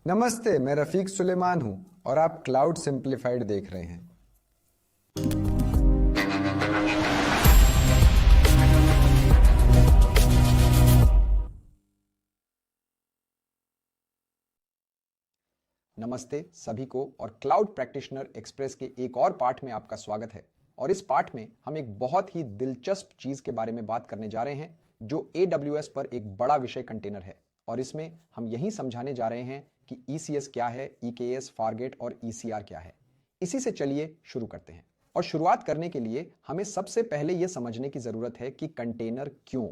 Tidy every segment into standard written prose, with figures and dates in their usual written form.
नमस्ते, मैं रफीक सुलेमान हूं और आप क्लाउड सिंप्लीफाइड देख रहे हैं। नमस्ते सभी को और क्लाउड प्रैक्टिशनर एक्सप्रेस के एक और पाठ में आपका स्वागत है। और इस पाठ में हम एक बहुत ही दिलचस्प चीज के बारे में बात करने जा रहे हैं जो AWS पर एक बड़ा विषय कंटेनर है। और इसमें हम यही समझाने जा रहे हैं कि ECS क्या है, EKS, फारगेट और ECR क्या है। इसी से चलिए शुरू करते हैं। और शुरुआत करने के लिए हमें सबसे पहले यह समझने की जरूरत है कि कंटेनर क्यों,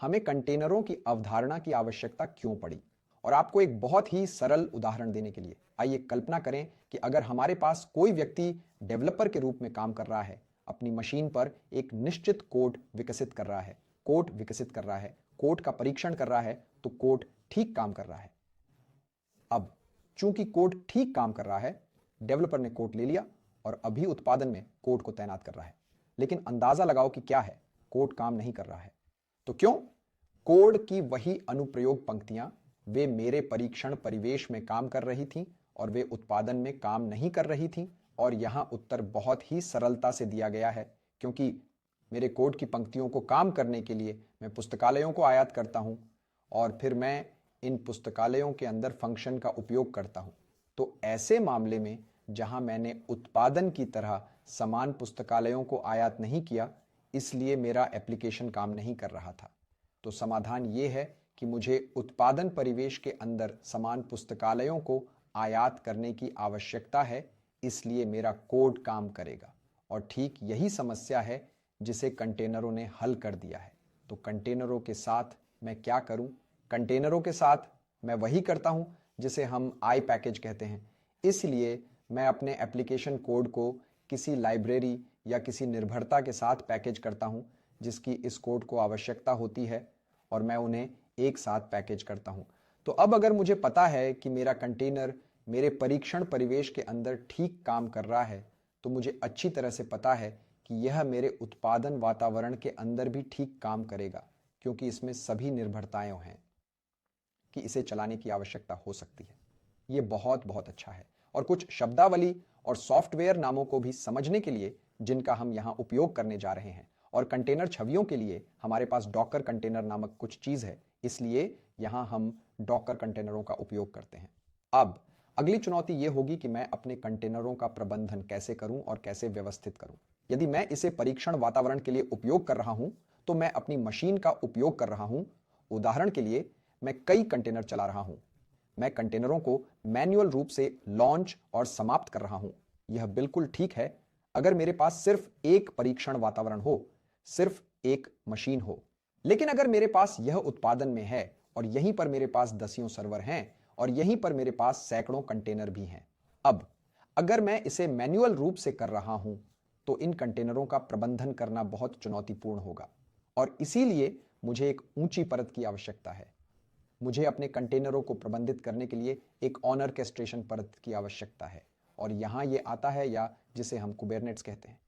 हमें कंटेनरों की अवधारणा की आवश्यकता क्यों पड़ी। और आपको एक बहुत ही सरल उदाहरण देने के लिए आइए कल्पना करें कि अगर हमारे पास कोई व्यक्ति डेवलपर के रूप में काम कर रहा है, अपनी मशीन पर एक निश्चित कोड विकसित कर रहा है, कोड का परीक्षण कर रहा है, तो कोड ठीक काम कर रहा है। अब चूंकि कोड ठीक काम कर रहा है, डेवलपर ने कोड ले लिया और अभी उत्पादन में कोड को तैनात कर रहा है। लेकिन अंदाजा लगाओ कि क्या है, कोड काम नहीं कर रहा है। तो क्यों? कोड की वही अनुप्रयोग पंक्तियां वे मेरे परीक्षण परिवेश में काम कर रही थीं और वे उत्पादन में काम नहीं कर रही थीं। और यहां उत्तर बहुत ही सरलता से दिया गया है, क्योंकि मेरे कोड की पंक्तियों को काम करने के लिए मैं पुस्तकालयों को आयात करता हूं और फिर मैं इन पुस्तकालयों के अंदर फंक्शन का उपयोग करता हूं। तो ऐसे मामले में जहां मैंने उत्पादन की तरह समान पुस्तकालयों को आयात नहीं किया, इसलिए मेरा एप्लीकेशन काम नहीं कर रहा था। तो समाधान यह है कि मुझे उत्पादन परिवेश के अंदर समान पुस्तकालयों को आयात करने की आवश्यकता है, इसलिए मेरा कोड काम करेगा। और ठीक यही समस्या है जिसे कंटेनरों ने हल कर दिया है। तो कंटेनरों के साथ मैं क्या करूं? कंटेनरों के साथ मैं वही करता हूं जिसे हम आई पैकेज कहते हैं। इसलिए मैं अपने एप्लीकेशन कोड को किसी लाइब्रेरी या किसी निर्भरता के साथ पैकेज करता हूं जिसकी इस कोड को आवश्यकता होती है, और मैं उन्हें एक साथ पैकेज करता हूं। तो अब अगर मुझे पता है कि मेरा कंटेनर मेरे परीक्षण परिवेश के अंदर ठीक काम कर रहा है, तो मुझे अच्छी तरह से पता है कि यह मेरे उत्पादन वातावरण के अंदर भी ठीक काम करेगा, क्योंकि इसमें सभी निर्भरताएं हैं कि इसे चलाने की आवश्यकता हो सकती है। यह बहुत बहुत अच्छा है। और कुछ शब्दावली और सॉफ्टवेयर नामों को भी समझने के लिए जिनका हम यहां उपयोग करने जा रहे हैं। और कंटेनर छवियों के लिए हमारे पास डॉकर कंटेनर नामक कुछ चीज है, इसलिए यहां हम डॉकर कंटेनरों का उपयोग करते हैं। अब अगली चुनौती यह होगी कि मैं अपने कंटेनरों का प्रबंधन कैसे करूं और कैसे व्यवस्थित करूं। यदि मैं इसे परीक्षण वातावरण के लिए उपयोग कर रहा हूं, तो मैं अपनी मशीन का उपयोग कर रहा हूं। उदाहरण के लिए मैं कई कंटेनर चला रहा हूं। मैं कंटेनरों को मैन्युअल रूप से लॉन्च और समाप्त कर रहा हूं। यह बिल्कुल ठीक है अगर मेरे पास सिर्फ एक परीक्षण वातावरण हो, सिर्फ एक मशीन हो। लेकिन अगर मेरे पास यह उत्पादन में है और यहीं पर मेरे पास दसियों सर्वर हैं और यहीं पर मेरे पास सैकड़ों कंटेनर भी हैं, अब अगर मैं इसे मैन्युअल रूप से कर रहा हूं, तो इन कंटेनरों का प्रबंधन करना बहुत चुनौतीपूर्ण होगा। और इसीलिए मुझे एक ऊंची परत की आवश्यकता है। मुझे अपने कंटेनरों को प्रबंधित करने के लिए एक ऑर्केस्ट्रेशन परत की आवश्यकता है। और यहां यह आता है, या जिसे हम कुबरनेट्स कहते हैं।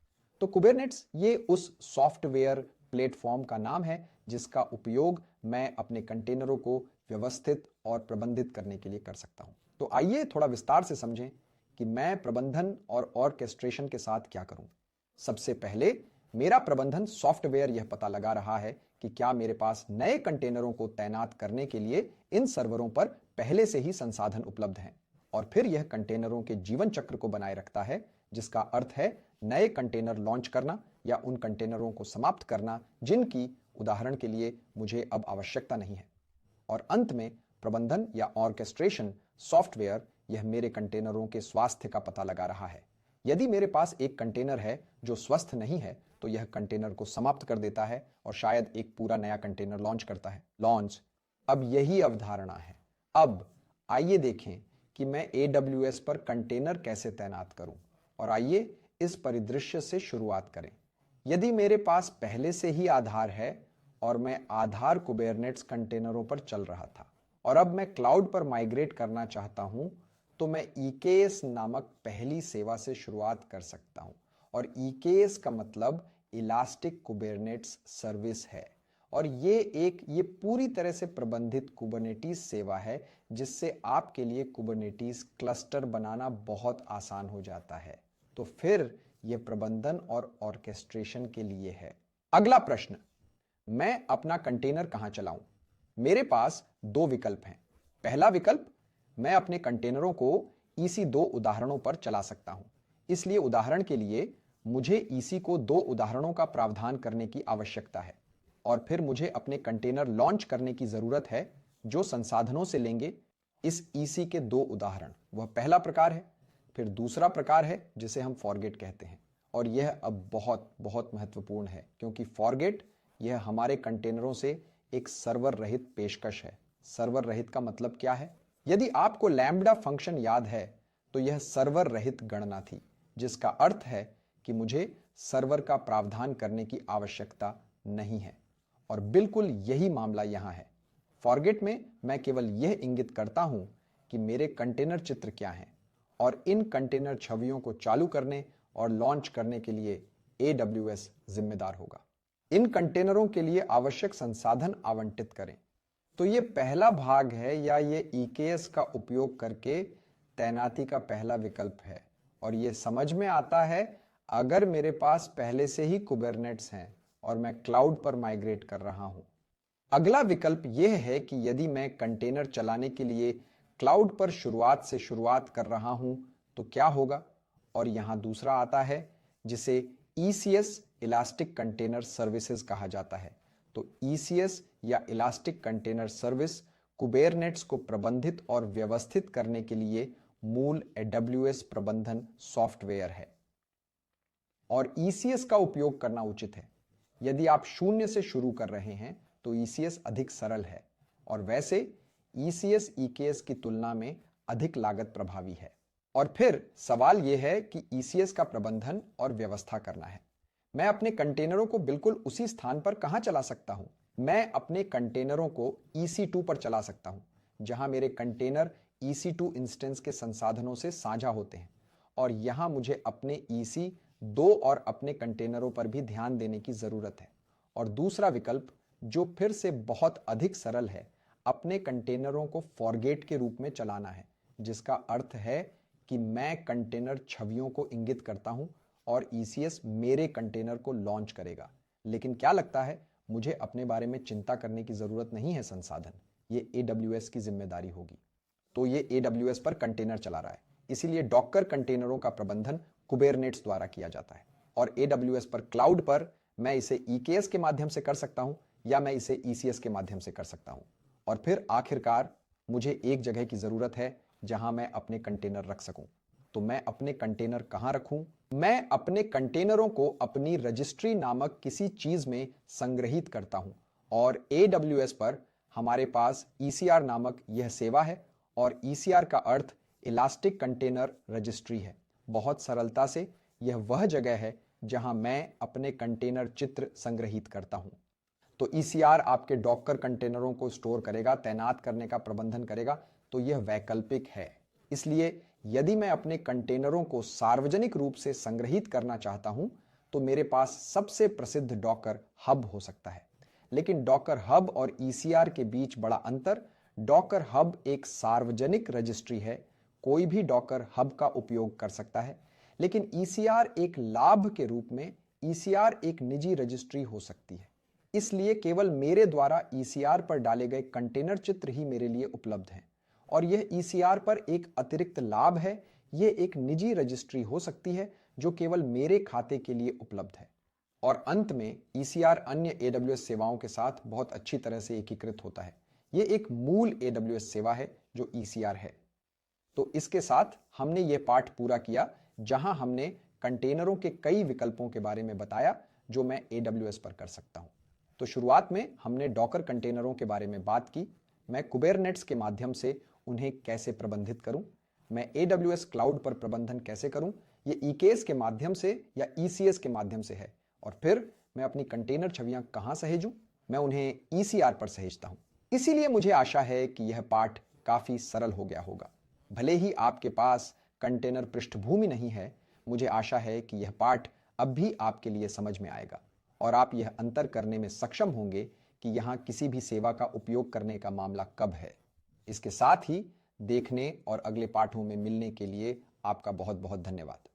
तो कुबरनेट्स ये उस सॉफ्टवेयर प्लेटफॉर्म का नाम है जिसका उपयोग मैं अपने कंटेनरों को व्यवस्थित और प्रबंधित करने के लिए कर सकता हूं। तो आइए थोड़ा विस्तार से समझें कि मैं प्रबंधन और ऑर्केस्ट्रेशन के साथ क्या करूं। सबसे पहले मेरा प्रबंधन सॉफ्टवेयर यह पता लगा रहा है कि क्या मेरे पास नए कंटेनरों को तैनात करने के लिए इन सर्वरों पर पहले से ही संसाधन उपलब्ध हैं। और फिर यह कंटेनरों के जीवन चक्र को बनाए रखता है, जिसका अर्थ है नए कंटेनर लॉन्च करना या उन कंटेनरों को समाप्त करना जिनकी उदाहरण के लिए मुझे अब आवश्यकता नहीं है। और अंत में प्रबंधन या ऑर्केस्ट्रेशन सॉफ्टवेयर यह मेरे कंटेनरों के स्वास्थ्य का पता लगा रहा है। यदि मेरे पास एक कंटेनर है जो स्वस्थ नहीं है, तो यह कंटेनर को समाप्त कर देता है और शायद एक पूरा नया कंटेनर लॉन्च करता है। लॉन्च, अब यही अवधारणा है। अब आइए देखें कि मैं AWS पर कंटेनर कैसे तैनात करूं। और आइए इस परिदृश्य से शुरुआत करें। यदि मेरे पास पहले से ही आधार है और मैं आधार कुबरनेट्स कंटेनरों पर चल रहा था और अब मैं क्लाउड पर माइग्रेट करना चाहता हूं, तो मैं EKS नामक पहली सेवा से शुरुआत कर सकता हूं। और EKS का मतलब इलास्टिक कुबरनेट्स सर्विस है। और ये पूरी तरह से प्रबंधित कुबरनेटिस सेवा है, जिससे आपके लिए कुबरनेटिस क्लस्टर बनाना बहुत आसान हो जाता है। तो फिर यह प्रबंधन और ऑर्केस्ट्रेशन के लिए है। अगला प्रश्न, मैं अपना कंटेनर कहां चलाऊं? मेरे पास दो विकल्प हैं। पहला विकल्प, मैं अपने कंटेनरों को EC2 उदाहरणों पर चला सकता हूं। इसलिए उदाहरण के लिए मुझे EC को 2 उदाहरणों का प्रावधान करने की आवश्यकता है और फिर मुझे अपने कंटेनर लॉन्च करने की जरूरत है जो संसाधनों से लेंगे इस EC के 2 उदाहरण। वह पहला प्रकार है। फिर दूसरा प्रकार है जिसे हम फॉरगेट कहते हैं, और यह अब बहुत बहुत महत्वपूर्ण है, क्योंकि फॉरगेट यह हमारे कंटेनरों से एक सर्वर रहित पेशकश है। सर्वर रहित का मतलब क्या है? यदि आपको लैम्ब्डा फंक्शन याद है तो यह सर्वर रहित गणना थी, जिसका अर्थ है कि मुझे सर्वर का प्रावधान करने की आवश्यकता नहीं है। और बिल्कुल यही मामला यहां है। फॉरगेट में मैं केवल यह इंगित करता हूं कि मेरे कंटेनर चित्र क्या हैं, और इन कंटेनर छवियों को चालू करने और लॉन्च करने के लिए AWS जिम्मेदार होगा। इन कंटेनरों के लिए आवश्यक संसाधन आवंटित करें। तो ये पहला भाग है, या ये EKS का उपयोग करके तैनाती का पहला विकल्प है, और ये समझ में आता है अगर मेरे पास पहले से ही कुबरनेट्स हैं और मैं क्लाउड पर माइग्रेट कर रहा हूं। अगला विकल्प यह है कि यदि मैं कंटेनर चलाने के लिए क्लाउड पर शुरुआत कर रहा हूं तो क्या होगा? और यहां दूसरा आता है जिसे ECS इलास्टिक कंटेनर सर्विसेज कहा जाता है। तो ECS या इलास्टिक कंटेनर सर्विस कुबेरनेट्स को प्रबंधित और व्यवस्थित करने के लिए मूल AWS प्रबंधन सॉफ्टवेयर है, और ECS का उपयोग करना उचित है। यदि आप शून्य से शुरू कर रहे हैं तो ECS अधिक सरल है, और वैसे ECS EKS की तुलना में अधिक लागत प्रभावी है। और फिर सवाल यह है कि ECS का प्रबंधन और व्यवस्था करना है। मैं अपने कंटेनरों को बिल्कुल उसी स्थान पर कहां चला सकता हूं? मैं अपने कंटेनरों को EC2 पर चला सकता हूं, जहां मेरे कंटेनर EC2 इंस्टेंस के संसाधनों से साझा होते हैं, और यहां मुझे अपने EC2 और अपने कंटेनरों पर भी ध्यान देने की जरूरत है। और दूसरा विकल्प, जो फिर से बहुत अधिक सरल है, अपने कंटेनरों को फॉरगेट के रूप में चलाना है, जिसका अर्थ है कि मैं कंटेनर छवियों को इंगित करता हूं और ECS मेरे कंटेनर को लॉन्च करेगा। लेकिन क्या लगता है, मुझे अपने बारे में चिंता करने की जरूरत नहीं है। संसाधन ये AWS की जिम्मेदारी होगी। तो ये AWS पर कंटेनर चला रहा है, इसीलिए डॉकर कंटेनरों का प्रबंधन कुबेरनेट्स द्वारा किया जाता है। और AWS पर क्लाउड पर मैं इसे EKS के माध्यम से कर सकता हूं, या मैं इसे ECS के माध्यम से कर सकता हूं। और फिर आखिरकार मुझे एक जगह की जरूरत है जहां मैं अपने कंटेनर रख सकूं। तो मैं अपने कंटेनर कहां रखूं? मैं अपने कंटेनरों को अपनी रजिस्ट्री नामक किसी चीज में संग्रहित करता हूं, और AWS पर हमारे पास ECR नामक यह सेवा है, और ECR का अर्थ इलास्टिक कंटेनर रजिस्ट्री है। बहुत सरलता से यह वह जगह है जहां मैं अपने कंटेनर चित्र संग्रहित करता हूं। तो ECR आपके डॉकर कंटेनरों को स्टोर करेगा, तैनात करने का प्रबंधन करेगा। तो यह वैकल्पिक है। इसलिए यदि मैं अपने कंटेनरों को सार्वजनिक रूप से संग्रहित करना चाहता हूं तो मेरे पास सबसे प्रसिद्ध डॉकर हब हो सकता है। लेकिन डॉकर हब और ECR के बीच बड़ा अंतर, डॉकर हब एक सार्वजनिक रजिस्ट्री है, कोई भी डॉकर हब का उपयोग कर सकता है। लेकिन ECR एक लाभ के रूप में ECR एक निजी रजिस्ट्री हो सकती है। इसलिए केवल मेरे द्वारा ECR पर डाले गए कंटेनर चित्र ही मेरे लिए उपलब्ध हैं। और यह ECR पर एक अतिरिक्त लाभ है, यह एक निजी रजिस्ट्री हो सकती है जो केवल मेरे खाते के लिए उपलब्ध है। और अंत में ECR अन्य AWS सेवाओं के साथ बहुत अच्छी तरह से एकीकृत होता है। यह एक मूल AWS सेवा है जो ECR है। तो इसके साथ हमने यह पाठ पूरा किया, जहां हमने कंटेनरों के कई विकल्पों के बारे में बताया जो मैं AWS पर कर सकता हूं। तो शुरुआत में हमने डॉकर कंटेनरों के बारे में बात की। मैं कुबेरनेट्स के माध्यम से उन्हें कैसे प्रबंधित करूं, मैं AWS क्लाउड पर प्रबंधन कैसे करूं, ये EKS के माध्यम से या ECS के माध्यम से है। और फिर मैं अपनी कंटेनर छवियां कहां सहेजूं, मैं उन्हें ECR पर सहेजता हूं। इसीलिए मुझे आशा है कि यह पाठ काफी सरल हो गया होगा। भले ही आपके पास कंटेनर पृष्ठभूमि नहीं है, मुझे आशा है कि यह पाठ अब भी आपके लिए समझ में आएगा और आप यह अंतर करने में सक्षम होंगे कि यहाँ किसी भी सेवा का उपयोग करने का मामला कब है। इसके साथ ही देखने और अगले पाठों में मिलने के लिए आपका बहुत बहुत धन्यवाद।